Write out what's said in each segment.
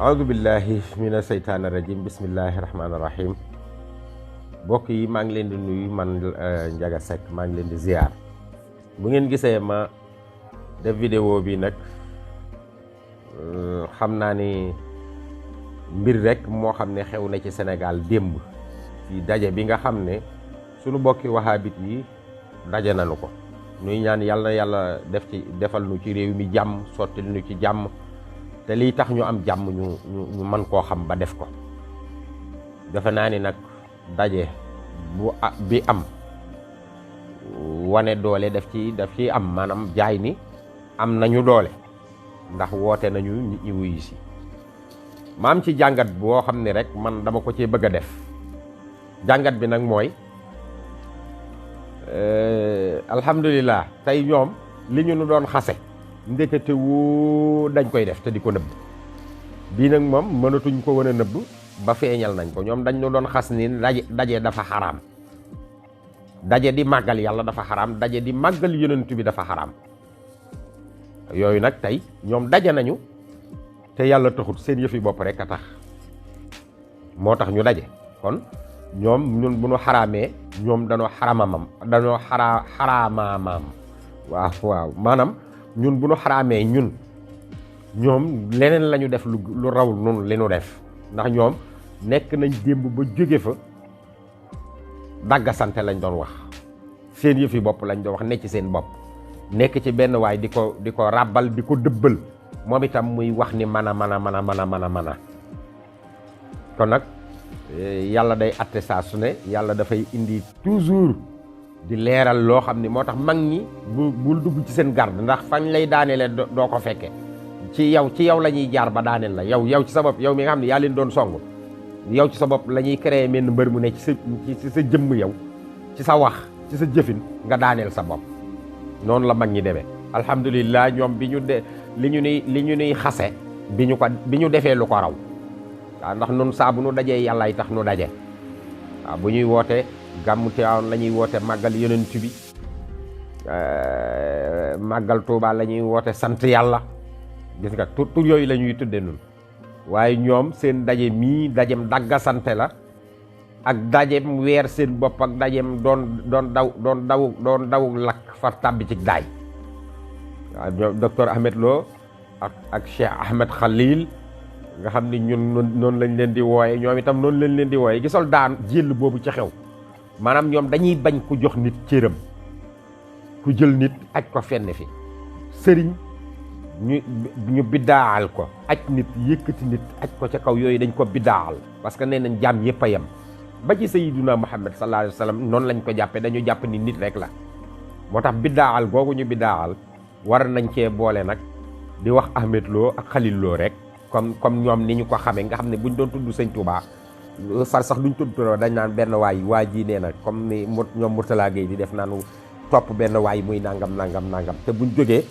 aoudu billahi mina seytaani rajim bismillahi rahmaani rahim mbokk yi maa ngi leen di nuyu man Ndiaga Seck maa ngi leen di ziar bu ngeen gisee ma def vidéo bi nag xam naa ni mbir rek moo xam ne xew na ci Sénégal démb ci daje bi nga xam ne sunu bokki wahabit yi daje nañu ko nuy ñaan yàlla defal nu ci réew mi jàmm sottil nu ci jàmm te lii tax ñu am jàmm ñu mën koo xam ba def ko defe naa ni nag daje bi am wane doole daf ci am maanaam jaay ni am nañu doole ndax woote nañu nit ñi wuyu si ma am ci jàngat boo xam ne rek man dama ko cee bëgg a def jàngat bi nag mooy alhamdulilah tey ñoom li ñu nu doon xase ndekete woo dañ koy def te di ko nëbb bii nag moom mënatuñ ko wan a nëbb ba feeñal nañ ko ñoom dañ ñu doon xas ni daje dafa xaraam daje di màggal yàlla dafa xaraam daje di màggal yonent bi dafa xaraam yooyu nag tey ñoom daje nañu te yàlla taxut seen yëfi bopp rek a tax moo tax ñu daje kon ñoom ñun bu ñu xaraamee ñoom dañoo xaraamaamaam waaw maanaam ñun bu ñu xaraamee ñoom leneen la ñu def lu raw nun li ñu def ndax ñoom nekk nañ démb ba jóge fa daggasante lañ doon wax seen yëfi bopp lañ doon wax nekk ci seen bopp nekk ci benn waay di ko ràbbal di ko dëbbal moom itam muy wax ni mën a kon nag yàlla day atte saa su ne yàlla dafay indi toujours di leeral loo xam ni moo tax mag ñi bul dugg ci seen garde ndax fañ lay daaneele doo ko fekke ci yow la ñuy jaar ba daaneel la yow ci sa bopp yow mi nga xam ne yaa leen doon song yow ci sa bopp la ñuy créer menn mbër mu ne ci sa jëmm yow ci sa wax ci sa jëfin nga daaneel sa bopp noonu la mag ñi demee alhamdulilah ñoom bi ñu li ñu nuy xase bi ñu defee lu ko raw waaw ndax nun saa bu nu dajee yàllaay tax nu daje waaw bu ñuy woote gàmmu Tiwaawan la ñuy woote màggal yonent bi màggal Tuuba la ñuy woote sant yàlla gis nga tur yooyu la ñuy tudde nun waaye ñoom seen daje mii dajem daggasante la ak dajem weer seen bopp ak dajem doon daw lakk far tàbbi ci daay waaw ñoom docteur Ahmed Lo ak Cheikh Ahmed Khalil nga xam ni ñun noonu lañ leen di wooye ñoom itam noonu lañ leen di wooye gisol daan jël boobu ci xew maanaam ñoom dañuy bañ ku jox nit cëram ku jël nit aj ko fenn fi sëriñ ñu biddaal ko aj nit yëkkati nit aj ko ca kaw yooyu dañ ko biddaal parce que nee nañ jaam yëpp a yem ba ci sayyiduna Muhammad sallallahu alayhi wa sallam noonu lañ ko jàppe dañu jàpp ni nit rek la moo tax biddaal googu ñu biddaal war nañ cee boole nag di wax Ahmed Lo ak Khalil Lo rek comme ñoom ni ñu ko xamee nga xam ne buñ doon tudd sëñ Touba far sax duñ tudd dañ naan benn waa ji nee na comme ni ñoom Mourtala Gueye di def naanu topp benn waay muy nangam te buñ jógee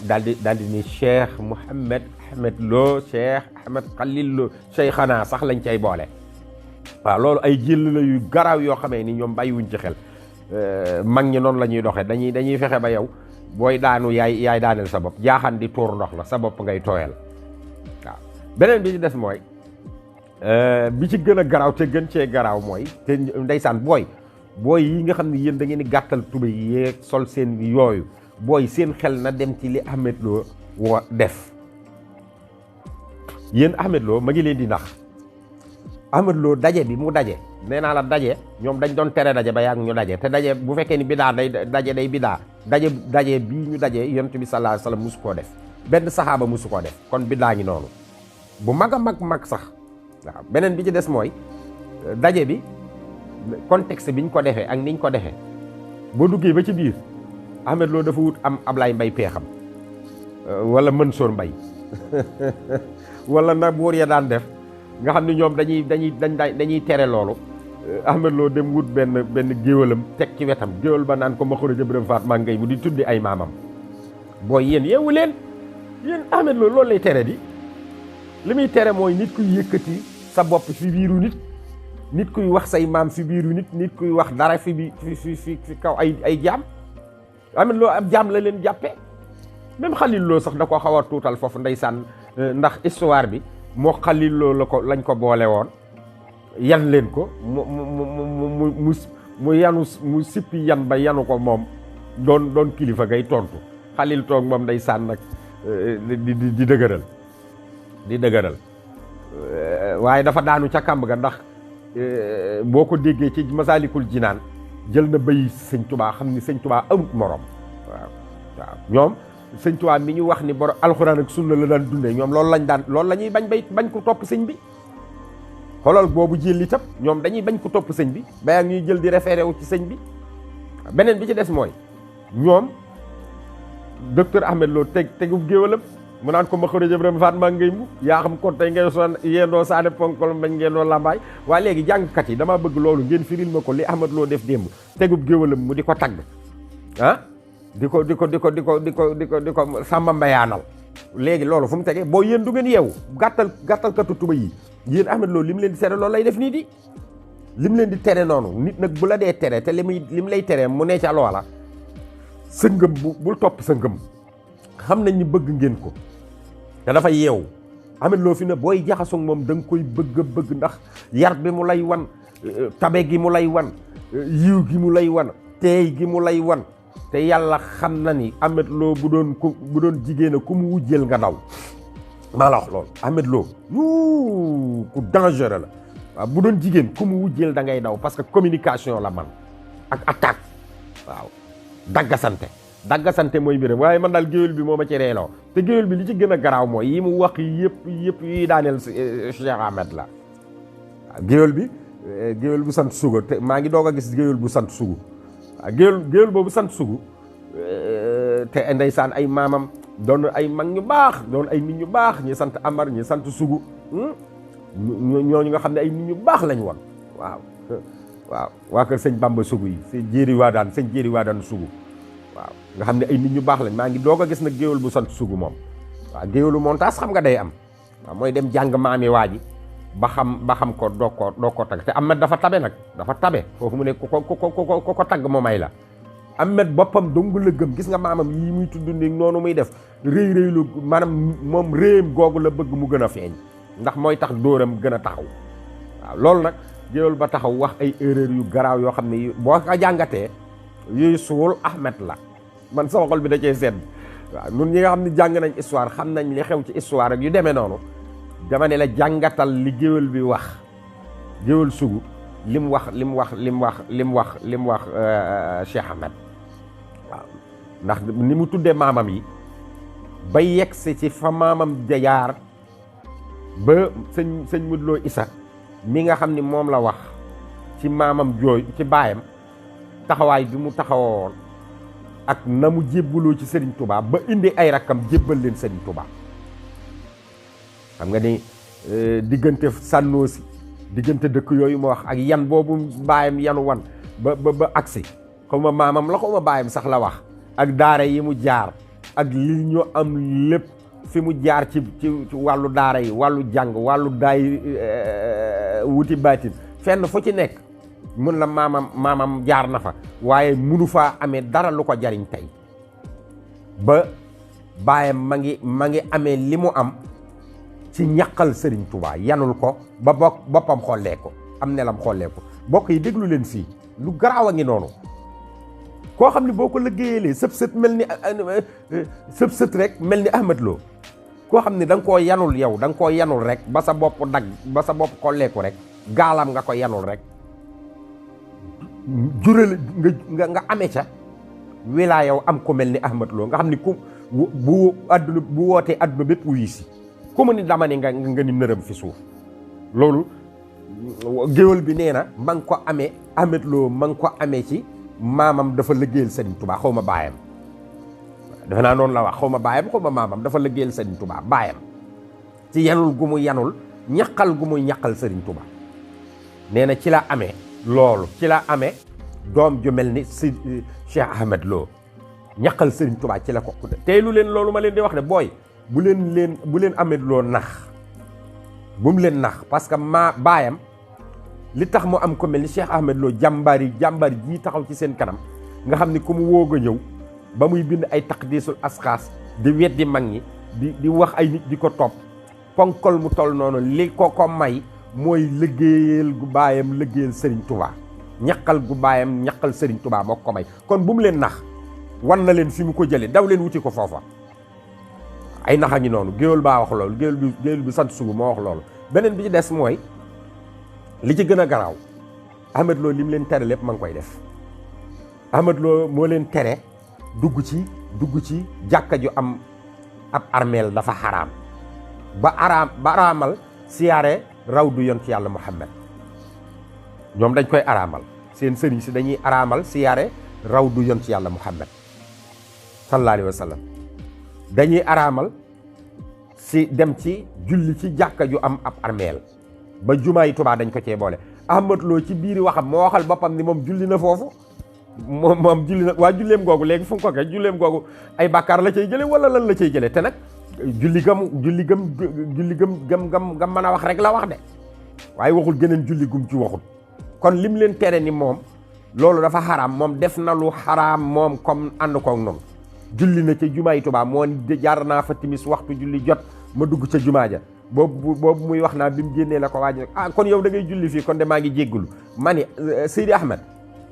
daal di ni Cheikh Mouhamed Ahmed Lo Cheikh Ahmed Khalil Lo Cheikhana sax lañ cay boole waaw loolu ay jël la yu garaaw yoo xamee ni ñoom bàyyiwuñ ci xel mag ñi noonu la ñuy doxee dañuy fexe ba yow booy daanu yaay daaneel sa bopp jaaxaan di tuur ndox la sa bopp ngay tooyal waaw beneen bi ci des mooy bi ci gën a garaaw te gën cee garaaw mooy te ndeysaan booy yi nga xam ne yéen da ngeen di gàttal tuba yi yeeg sol seen yooyu booy seen xel na dem ci li Ahmed Lo def yéen Ahmed Lo ma ngi leen di nax Ahmed Lo daje bi mu daje nee naa la daje ñoom dañ doon tere daje ba yàgg ñu daje te daje bu fekkee ni bidaa day bidaa daje bii ñu daje yonent bi sallallahu alayhi wasallam musu koo def benn saxaaba musu koo def kon bidaa ngi noonu bu mag a mag sax waaw beneen bi ci des mooy daje bi contexte biñ ko defee ak niñ ko defee boo duggee ba ci biir Ahmed Lo dafa wut am Ablaye Mbaye peexam wala Mansour Mbaye wala nag buur ya daan def nga xam ne ñoom dañuy tere loolu Ahmed Lo dem wut benn géwalam teg ci wetam géwal ba naan ko ma xura jëbrëm faat maa ngay mu di tuddi ay maamam booy yéen yeewu leen yéen Ahmed Lo loolu lay tere di li muy tere mooy nit kuy yëkkati sa bopp fi biiru nit kuy wax say maam fi biiru nit kuy wax dara fi kaw ay jaam Ahmed Lo ab jaam la leen jàppe même Khalil Lo sax da ko xaw a tuutal foofu ndeysaan ndax histoire bi moo Xalil Lo la ko lañ ko boole woon yan leen ko mu yanu mu sippi yan ba yanu ko moom doon kilifa gay tontu Xalil toog moom day sànn nag di dëgëral waaye dafa daanu ca kàmb ga ndax boo ko déggee ci Masaalikul Jinaan jël na bëy sëñ Tuubaa xam ni sëñ Tuubaa amut morom waaw ñoom sëñ Tuubaa mi ñu wax ni borom alxuraan ak sunna la daan dundee ñoom loolu la ñuy bañ ko topp sëñ bi xoolal boobu jël itam ñoom dañuy bañ ko topp sëñ bi ba ak ñuy jël di référé wu ci sëñ bi beneen bi ci des mooy ñoom docteur Ahmed Lo tegu géwalam mu naan ko ma xëra jëbrëm faat maa ngay mu yaa xam kon tey ngay son yéendoo saane ponkol bañ ngeendoo lambaay waaye léegi jàngkat yi dama bëgg loolu ngeen firil ma ko li Ahmed Lo def démb tegub géwalam mu di ko tagg di ko sàmba mbayaanal léegi loolu fu mu tegee boo yéen du ngeen yeewu gàttalkatu tuba yi yéen Ahmed Lo li mu leen di tere loolu lay def nii di li mu leen di tere noonu nit nag bu la dee tere te li mu lay tere mu ne ca loola sa ngëm bul topp sa ngëm xam nañ ni bëgg ngeen ko te dafa yeewu Ahmed Lo fi ne booy jaxasoo moom da nga koy bëgg ndax yar bi mu lay wan tabe gi mu lay wan yiw gi mu lay wan teey gi mu lay wan te yàlla xam na ni Ahmed Lo bu doon jigéen a ku mu wujjeel nga daw maa la wax loolu Ahmed Lo ku dangereux la waaw bu doon jigéen ku mu wujjeel da ngay daw parce que communication la man ak attaque waaw daggasante mooy mbiram waaye man daal géwél bi moo ma ci reeloo te géwél bi li ci gën a garaaw mooy yi mu wax yëpp yuy daaneel Cheikh Ahmed la waaw géwél bu sant Sugu te maa ngi doog a gis géwél bu sant Sugu waaw géwél boobu sant Sugu te ndeysaan ay maamam doon ay mag ñu baax doon ay nit ñu baax ñi sant Amar ñi sant Sugu ñooñu nga xam ne ay nit ñu baax lañ woon waaw waa kër sëñ Bamba Sugu yi sëñ Jéeri Waadaan Sugu waaw nga xam ne ay nit ñu baax lañ maa ngi doog a gis nag géwél bu sant Sugu moom waaw géwélu montage xam nga day am waaw mooy dem jàng maami waa ji ba xam ko doo ko tagg te Ahmed dafa tabe nag dafa tabe foofu mu ne ku ko tagg mu may la Ahmed boppam dong la gëm gis nga maamam yi muy tudd ni noonu muy def rëy lu maanaam moom réem googu la bëgg mu gën a feeñ ndax mooy tax dóoram gën a taxaw waaw loolu nag géwél ba taxaw wax ay erreur yu garaaw yoo xam ne boo ko jàngatee yuy suul Ahmed la man sama xol bi da cee sedd waaw ñun ñi nga xam ne jàng nañ histoire xam nañ li xew ci histoire ak yu demee noonu dama ne la jàngatal li géwél bi wax géwél Sugu li mu wax Cheikh Ahmed waaw ndax ni mu tuddee maamam yi ba yegsi ci fa maamam jayaar ba sëñ Modou Lo Issa mi nga xam ni moom la wax ci maamam jooy ci baayam taxawaay bi mu taxawoon ak na mu jébbaloo ci Serigne Touba ba indi ay rakkam jébbal leen Serigne Touba xam nga ni diggante Sànnoosi diggante dëkk yooyu ma wax ak yan boobu baayam yanu wan ba agsi xaw ma maamam la xaw ma baayam sax la wax ak daara yi mu jaar ak li ñu am lépp fi mu jaar ci wàllu daara yi wàllu jàng wàllu daay wuti baatin fenn fu ci nekk mun la maamam jaar na fa waaye munu faa amee dara lu ko jariñ tey ba baayam ma ngi amee li mu am ci ñaqal Serigne Touba yanul ko ba boppam xollee ko am nelam xollee ko bokk yi déglu leen fii lu garaaw a ngi noonu koo xam ne boo ko liggéeyalee sëb sët rek mel ni Ahmed Lo koo xam ne da nga koo yanul yow da nga koo yanul rek ba sa bopp dagg ba sa bopp xolleeku rek gaalam nga ko yanul rek jural nga amee ca wilaa yow am ko mel ni Ahmed Lo nga xam ni ku bu wootee adduna bépp wuyu si ku mu ni dama ni nga ni nërëm fi suuf loolu géwél bi nee na ma ngi ko amee Ahmed Lo ma ngi ko amee ci maamam dafa liggéeyal Serigne Touba xaw ma baayam defe naa noonu la wax xaw ma baayam xaw ma maamam dafa liggéeyal Serigne Touba baayam ci yanul gu mu yanul ñaqal gu muy ñaqal Serigne Touba nee na ci la amee loolu ci la amee doom ju mel ni si Cheikh Ahmed Lo ñaqal Serigne Touba ci la ko tey lu leen loolu ma leen di wax de booy bu leen Ahmed Lo nax bu mu leen nax parce que baayam li tax mu am ko mel ni Cheikh Ahmed Lo jàmbaar jii taxaw ci seen kanam nga xam ni ku mu woog a ñëw ba muy bind ay taqdisul asxaas di weddi mag ñi di wax ay nit di ko topp ponkol mu toll noonu li ko may mooy liggéeyal gu baayam liggéeyal Serigne Touba ñaqal gu baayam ñaqal Serigne Touba moo ko may kon bu mu leen nax wan na leen fi mu ko jëlee daw leen wuti ko foofa ay naxa ngi noonu géwél baa wax loolu géwél bi sant sugu moo wax loolu. beneen bi ci des mooy li ci gën a garaaw Ahmed Lo li mu leen tere lépp ma ngi koy def Ahmed Lo moo leen tere dugg ci jàkka ju am ab armeel dafa xaraam ba araamal siyaare rawdu yonent yàlla Muhammad ñoom dañ koy araamal seen sëriñ si dañuy araamal siyaare rawdu yonent yàlla Muhammad sallallahu alayhi wa sallam dañuy araamal si dem ci julli ci jàkka ju am ab armeel ba jumaa yi Tuubaa dañ ko cee boole. Ahmed Lo ci biiri waxam moo waxal boppam ni moom julli na foofu moom julli na waa julleem googu léegi fu mu ko kay julleem googu ay bàkkaar la cay jële wala lan la cay jële te nag julli gam mën a wax rek la wax de waaye waxul geneen julli gum ci waxul kon lim leen tere ni moom loolu dafa xaraam moom def na lu xaraam moom comme ànd koog noonu julli na ca jumaa yi Tuubaa moo ni jaar naa fa timis waxtu julli jot ma dugg ca jumaa ja boobu muy wax naa bi mu génnee la ko waaj kon yow da ngay julli fii kon de maa ngi jéggulu ma ni Seydi Ahmed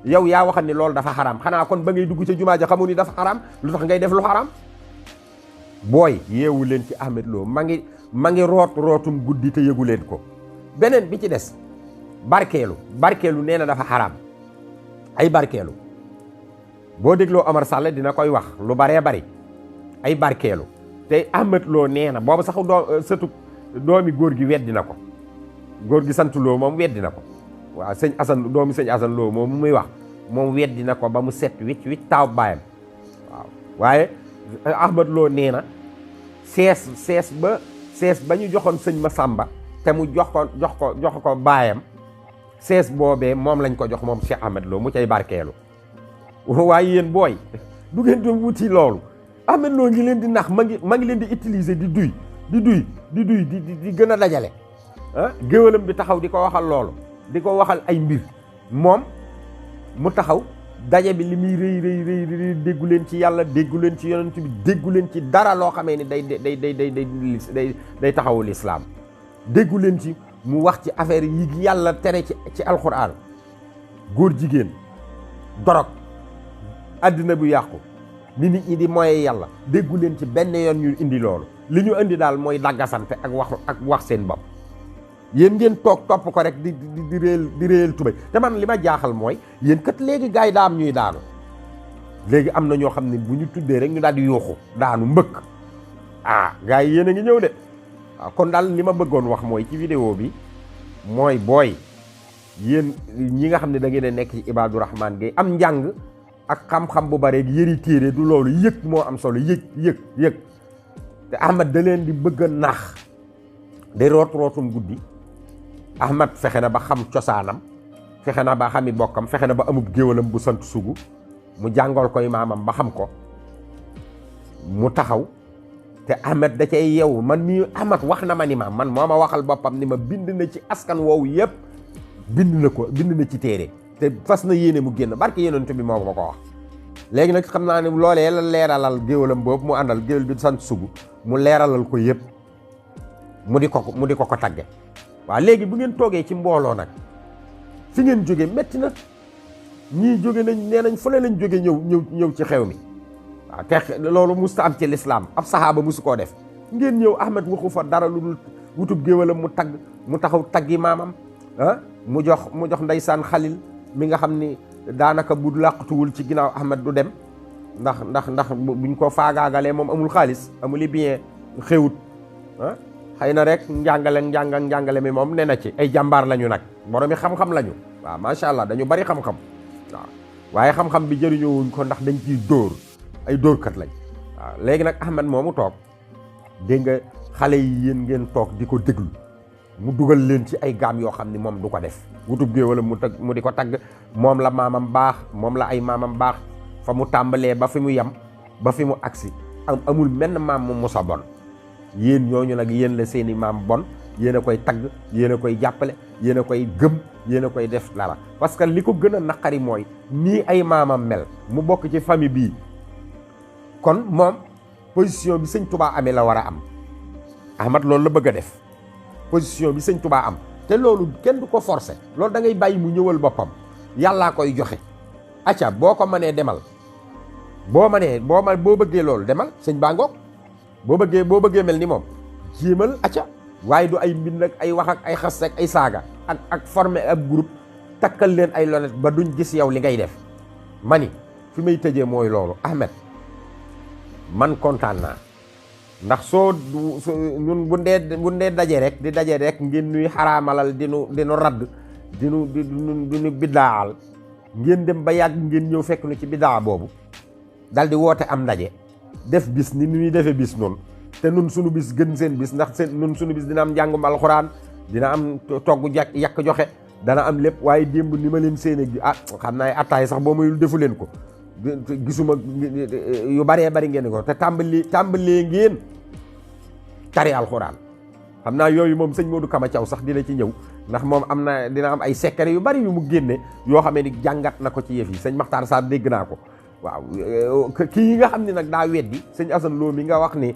yow yaa waxal ni loolu dafa xaraam xanaa kon ba ngay dugg ca jumaa ja xamu ni dafa xaraam lu tax ngay def lu xaraam booy yeewu leen ci Ahmed Lo ma ngi rootum guddi te yëgu leen ko. beneen bi ci des barkeelu nee na dafa xaraam ay barkeelu boo dégloo Omar Sall dina koy wax lu baree bari ay barkeelu te Ahmed Lo nee na boobu sax sëtu doomi góor gi weddi na ko góor gi sant Lo moom weddi na ko waaw sëñ Assane doomi sëñ Assane Lo moom muy wax moom weddi na ko ba mu set wicc taaw baayam waaw waaye Ahmed Lo nee na sees ba ñu joxoon sëñ Massamba te mu jox ko baayam sees boobee moom lañ ko jox moom Cheikh Ahmed Lo mu cay barkeelu waaye yéen booy du ngeen doon wuti loolu Ahmed Lo ngi leen di nax ma ngi leen di utiliser di duy di gën a dajale géwalam bi taxaw di ko waxal loolu di ko waxal ay mbir moom mu taxaw daje bi li muy rëy déggu leen ci yàlla déggu leen ci yonent bi déggu leen ci dara loo xamee ni day taxawul islaam déggu leen ci mu wax ci affaire yi yàlla tere ci alxuraan góor jigéen dorog àddina bu yàqu ni nit ñi di moye yàlla déggu leen ci benn yoon ñu indi loolu li ñu indi daal mooy daggasante ak wax seen bopp yéen ngeen topp ko rek di réel tubay te man li ma jaaxal mooy yéen kat léegi gars yi daa am ñuy daanu léegi am na ñoo xam ne bu ñu tuddee rek ñu daal di yuuxu daanu mbëkk gars yi yéen a ngi ñëw de waaw kon daal li ma bëggoon wax mooy ci vidéo bi mooy booy yéen ñi nga xam ne da ngeen a nekk ci Ibadou Rahmane Gueye am njàng ak xam-xam bu bare yëri téere du loolu yëg moo am solo yëg te Ahmed da leen di bëgg a nax day rootum guddi Ahmed fexe na ba xam cosaanam fexe na ba xami bokkam fexe na ba amub géwalam bu sant sugu mu jàngal koy maamam ba xam ko mu taxaw te Ahmed da cay yeewu man mii Ahmed wax na ma ni man moo ma waxal boppam ni ma bind na ci askan woowu yëpp bind na ci téere te fas na yéene mu génn barke yonent bi moo ma ko wax léegi nag xam naa ne loolee la leeralal géwalam boobu mu àndal géwal bi sant sugu mu leeralal ko yëpp mu di ko tagge waaw léegi bu ngeen toogee ci mbooloo nag fi ngeen jóge metti na ñii jóge nañ nee nañ fu ne lañ jóge ñëw ci xew mi waaw te loolu musta am ci lislaam ab saxaaba musu koo def ngeen ñëw Ahmed waxu fa dara lu dul wutub géwalam mu taxaw taggi maamam mu jox ndeysaan Xalil mi nga xam ni daanaka bu làqatuwul ci ginnaaw Ahmed du dem ndax buñ ko faagaagalee moom amul xaalis amul bien xewut xëy na rek njàngale mi moom nee na ci ay jàmbaar lañu nag boromi xam-xam lañu waaw macha allah dañu bari xam-xam waaw waaye xam-xam bi jëriñoo wuñ ko ndax dañ ciy dóor ay dóorkat lañ waaw léegi nag Ahmed moomu toog dégg nga xale yi yéen ngeen toog di ko déglu mu dugal leen ci ay gaam yoo xam ni moom du ko def wutub géew wala mu di ko tagg moom la maamam baax moom la ay maamam baax fa mu tàmbalee ba fi mu yem ba fi mu agsi amul menn maam mu musa bon yéen ñooñu nag yéen la seeni maam bon yéen a koy tagg yéen a koy jàppale yéen a koy gëm yéen a koy def dara parce que li ko gën a naqari mooy nii ay maamam mel mu bokk ci famille bii kon moom position bi sëñ Touba amee la war a am Ahmad loolu la bëgg a def position bi sëñ Touba am te loolu kenn du ko forcer loolu da ngay bàyyi mu ñëwal boppam yàllaa koy joxe acca boo ko mënee demal boo bëggee loolu demal sëñ baa ngoog boo bëggee mel ni moom jéemal acca waaye du ay mbind ak ay wax ak ay xas ak ay saaga ak former ab groupe takkal leen ay lonet ba duñ gis yow li ngay def mani fi may tëjee mooy loolu Ahmed man kontaan naa ndax soo ñun bu ndee daje rek ngeen nuy xaraamalal dinu radd dinu biddaal ngeen dem ba yàgg ngeen ñëw fekk nu ci biddaa boobu dal di woote am ndaje def bis ni ñuy defee bis noonu te nun suñu bis gën seen bis ndax nun suñu bis dina am njàngum alxuraan dina am togg yàq joxe dana am lépp waaye démb ni ma leen séene gi xam naa attaay sax boo mayul defu leen ko gisuma yu baree bari ngeen ko te tàmbalee ngeen tari alxuraan xam naa yooyu moom sëñ Modou Kama Thiaw sax dina ci ñëw ndax moom dina am ay secret yu bari yu mu génne yoo xamee ni jàngat na ko ci yëf yi sëñ Makhtar Sarr dégg naa ko waaw kii yi nga xam ne nag daa weddi sëñ Assane Lo mi nga wax ni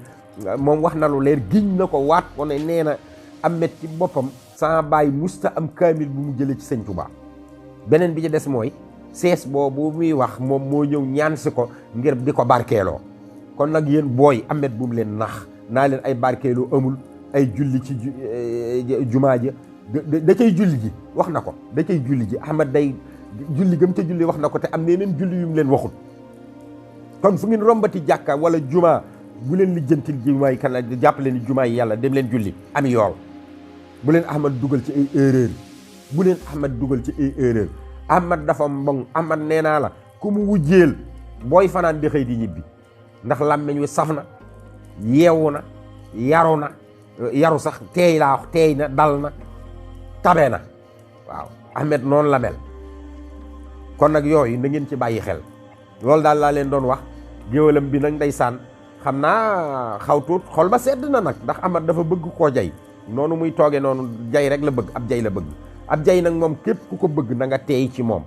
moom wax na lu leer giñ na ko waat ko ne nee na Ahmed ci boppam sama baay musta am kaamil bu mu jëlee ci sëñ Touba beneen bi ci des mooy sees boobu muy wax moom moo ñëw ñaan si ko ngir di ko barkeeloo kon nag yéen booy Ahmed bu mu leen nax naa leen ay barkeeloo amul ay julli ci jumaa ja da cay julli ji wax na ko da cay julli ji Ahmed day julli gëm ca julli wax na ko te am na yeneen julli yu mu leen waxul kon fu ngeen rombati jàkka wala jumaa bu leen lijjantil jumaa yi kan la jàppale ni jumaa yi yàlla dem leen julli ami yool bu leen Ahmed dugal ci ay erreur Ahmed dafa mboŋ Ahmed nee naa la ku mu wujjeel booy fanaan di xëy di ñibbi ndax làmmiñ wi saf na yeewu na yaru sax teey na dal na tabe na waaw Ahmed noonu la mel kon nag yooyu na ngeen ci bàyyi xel loolu daal laa leen doon wax géwalam bi nag ndeysaan xam naa xaw tuut xol ba sedd na nag ndax Ahmed dafa bëgg koo jay noonu muy tooge noonu jay rek la bëgg ab jay nag moom képp ku ko bëgg na nga teey ci moom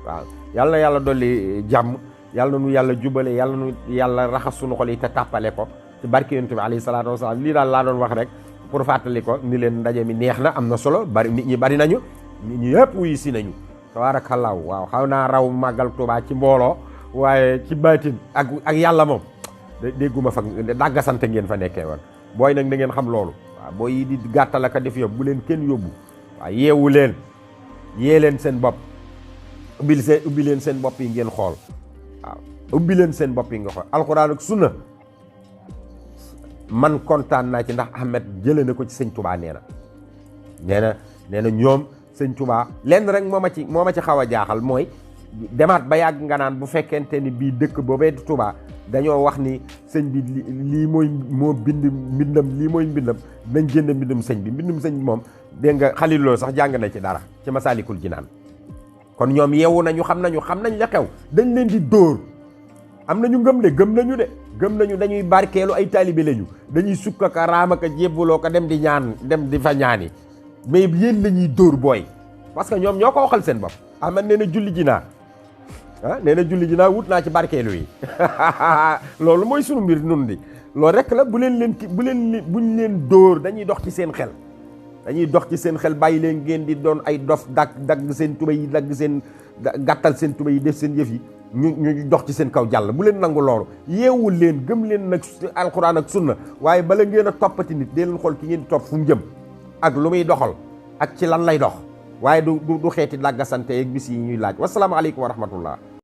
waaw yàlla na yàlla dolli jàmm yàlla na nu yàlla jubale yàlla nu yàlla raxas sunu xol yi te tàppale ko ci barke yonent bi alayhi salaatu wasalaam lii daal laa doon wax rek pour fàttali ko ni leen ndaje mi neex na am na solo bari nit ñi bari nañu nit ñi yëpp wuyu si nañu tabaarakallaahu waaw xaw naa raw màggal Tuubaa ci mbooloo waaye ci baatin ak yàlla moom dégguma fa dàggasante ngeen fa nekkee woon booy nag da ngeen xam loolu waaw booy yi di gàttal ak a def yóbbu bu leen kenn yóbbu waaw yeewu leen yee leen seen bopp ubbi leen seen bopp yi ngeen xool waaw ubbi leen seen bopp yi nga xool alxuraan ak sunna man kontaan naa ci ndax Ahmed jëlee na ko ci sëñ Touba nee na ñoom sëñ Touba lenn rek moo ma ci xaw a jaaxal mooy demaat ba yàgg nga naan bu fekkente ni bii dëkk boobee di Touba dañoo wax ni sëñ bi lii moo bind mbindam lii mooy mbindam nañ génn mbindum sëñ bi moom dégg nga Xalil Lo sax jàng na ci dara ci Masaalikul Jinaan kon ñoom yeewu nañu xam nañ la xew dañ leen di dóor am nañu gëm nañu dañuy barkeelu ay taalibe lañu dañuy sukk ak raam ak jébbaloo ko dem di fa ñaani mais yéen la ñuy dóor booy parce que ñoom ñoo ko waxal seen bopp Ahmed nee na julli ji naa wut naa ci barkeelu yi loolu mooy sunu mbir nun di loolu rek la buñ leen dóor dañuy dox ci seen xel bàyyi leen ngeen di doon ay dof dagg seen tuba yi dagg seen gàttal seen tuba yi def seen yëf yi ñu dox ci seen kaw jàll bu leen nangu loolu yeewul leen gëm leen nag alxuraan ak sunna waaye bala ngeen a toppati nit dee leen xool ki ngeen di topp fu mu jëm ak lu muy doxal ak ci lan lay dox waaye du xeeti dàggasante ak bis yi ñuy laaj wasalaamaaleykum wa rahmatullah